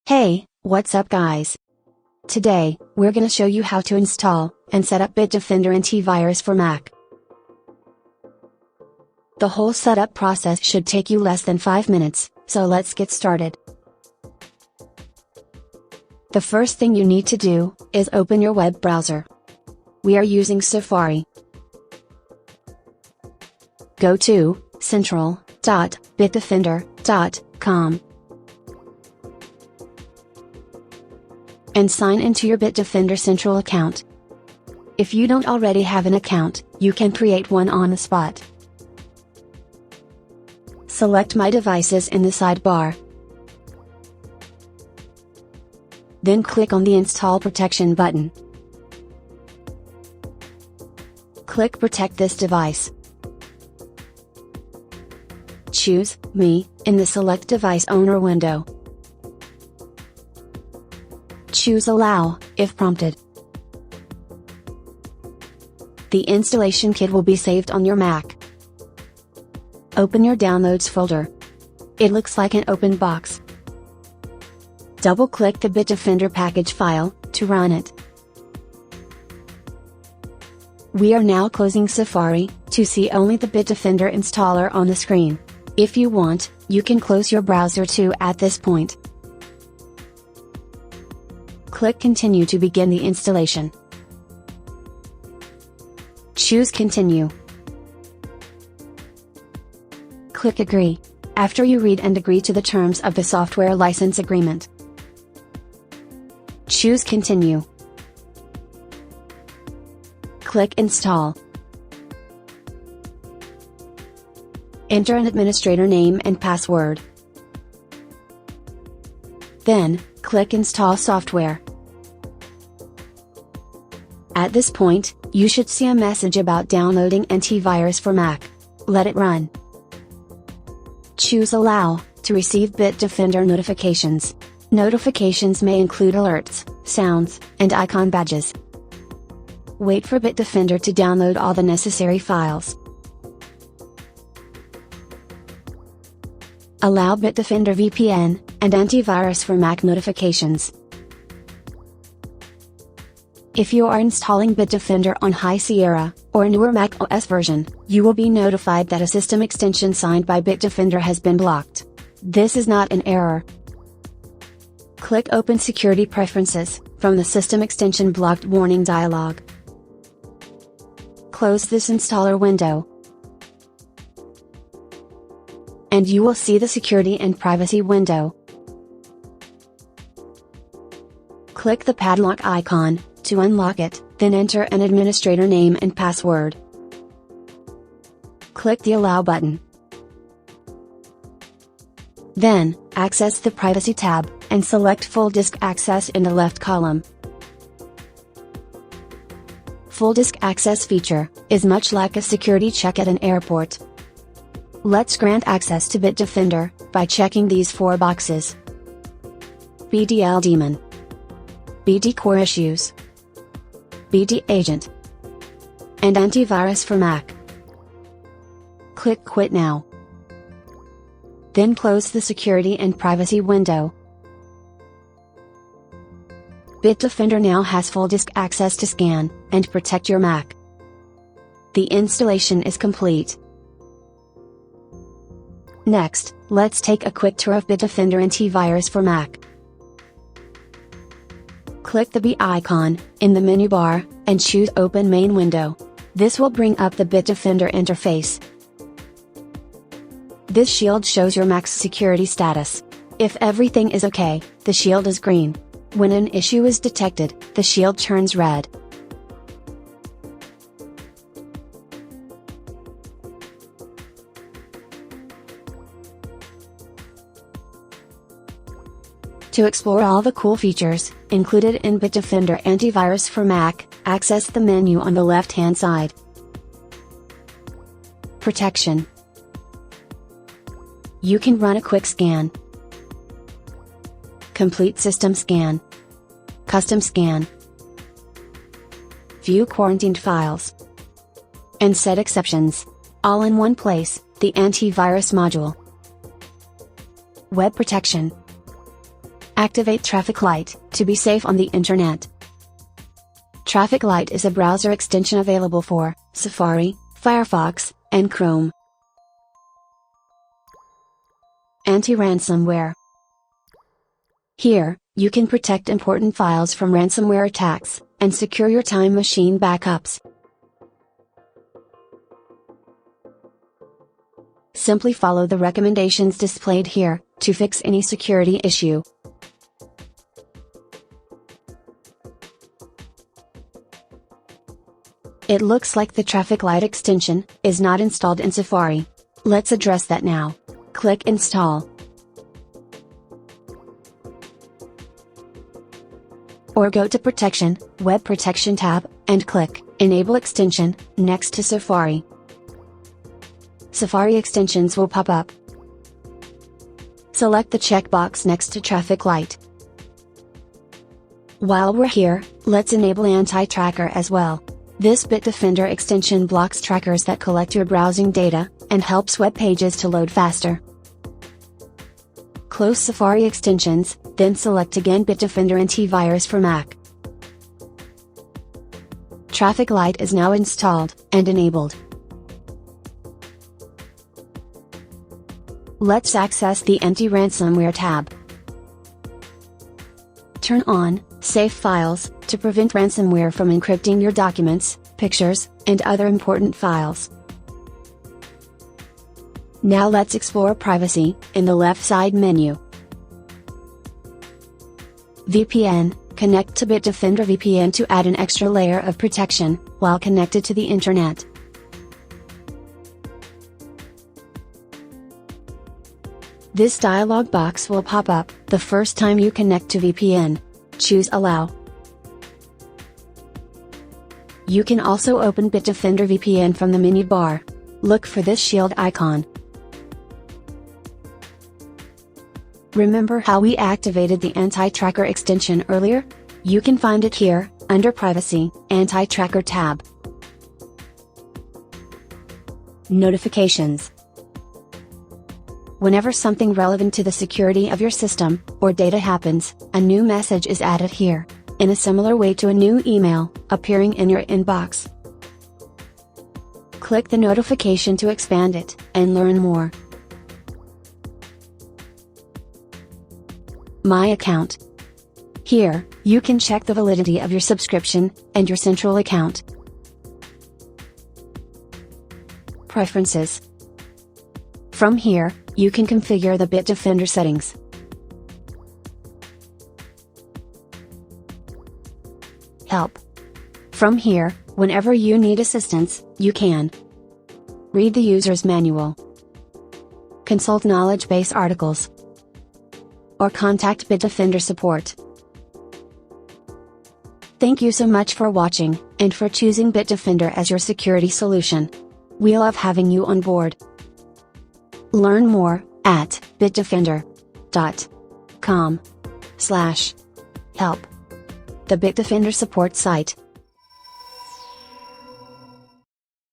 Hey, what's up guys? Today, we're gonna show you how to install and set up Bitdefender Antivirus for Mac. The whole setup process should take you less than 5 minutes, so let's get started. The first thing you need to do is open your web browser. We are using Safari. Go to central.bitdefender.com and sign into your Bitdefender Central account. If you don't already have an account, you can create one on the spot. Select My Devices in the sidebar. Then click on the Install Protection button. Click Protect this device. Choose Me in the Select Device Owner window. Choose Allow, if prompted. The installation kit will be saved on your Mac. Open your Downloads folder. It looks like an open box. Double-click the Bitdefender package file to run it. We are now closing Safari to see only the Bitdefender installer on the screen. If you want, you can close your browser too at this point. Click Continue to begin the installation. Choose Continue. Click Agree, after you read and agree to the terms of the software license agreement. Choose Continue. Click Install. Enter an administrator name and password. Then, click Install Software. At this point, you should see a message about downloading antivirus for Mac. Let it run. Choose Allow to receive Bitdefender notifications. Notifications may include alerts, sounds, and icon badges. Wait for Bitdefender to download all the necessary files. Allow Bitdefender VPN and antivirus for Mac notifications. If you are installing Bitdefender on High Sierra, or a newer Mac OS version, you will be notified that a system extension signed by Bitdefender has been blocked. This is not an error. Click Open Security Preferences from the System Extension Blocked warning dialog. Close this installer window, and you will see the Security and Privacy window. Click the padlock icon to unlock it, then enter an administrator name and password. Click the Allow button. Then, access the Privacy tab, and select Full Disk Access in the left column. Full Disk Access feature is much like a security check at an airport. Let's grant access to Bitdefender by checking these 4 boxes: BDL Daemon, BD Core Issues, BD Agent, and Antivirus for Mac. Click Quit Now. Then close the Security and Privacy window. Bitdefender now has full disk access to scan and protect your Mac. The installation is complete. Next, let's take a quick tour of Bitdefender Antivirus for Mac. Click the B icon in the menu bar and choose Open Main Window. This will bring up the Bitdefender interface. This shield shows your Mac's security status. If everything is okay, the shield is green. When an issue is detected, the shield turns red. To explore all the cool features included in Bitdefender Antivirus for Mac, access the menu on the left-hand side. Protection. You can run a quick scan, complete system scan, custom scan, view quarantined files, and set exceptions, all in one place, the antivirus module. Web protection. Activate Traffic Light to be safe on the internet. Traffic Light is a browser extension available for Safari, Firefox, and Chrome. Anti-ransomware. Here, you can protect important files from ransomware attacks, and secure your Time Machine backups. Simply follow the recommendations displayed here, to fix any security issue. It looks like the Traffic Light extension is not installed in Safari. Let's address that now. Click Install. Or go to Protection, Web Protection tab, and click Enable Extension, next to Safari. Safari extensions will pop up. Select the checkbox next to Traffic Light. While we're here, let's enable Anti-Tracker as well. This Bitdefender extension blocks trackers that collect your browsing data, and helps web pages to load faster. Close Safari extensions, then select again Bitdefender Antivirus for Mac. Traffic Light is now installed, and enabled. Let's access the Anti-Ransomware tab. Turn on Save Files to prevent ransomware from encrypting your documents, pictures, and other important files. Now let's explore Privacy in the left side menu. VPN. Connect to Bitdefender VPN to add an extra layer of protection while connected to the internet. This dialog box will pop up the first time you connect to VPN. Choose Allow. You can also open Bitdefender VPN from the menu bar. Look for this shield icon. Remember how we activated the Anti-Tracker extension earlier? You can find it here, under Privacy, Anti-Tracker tab. Notifications. Whenever something relevant to the security of your system, or data happens, a new message is added here, in a similar way to a new email, appearing in your inbox. Click the notification to expand it, and learn more. My Account. Here, you can check the validity of your subscription, and your central account. Preferences. From here, you can configure the Bitdefender settings. Help. From here, whenever you need assistance, you can read the user's manual, consult knowledge base articles, or contact Bitdefender support. Thank you so much for watching, and for choosing Bitdefender as your security solution. We love having you on board. Learn more at bitdefender.com/help, the Bitdefender support site.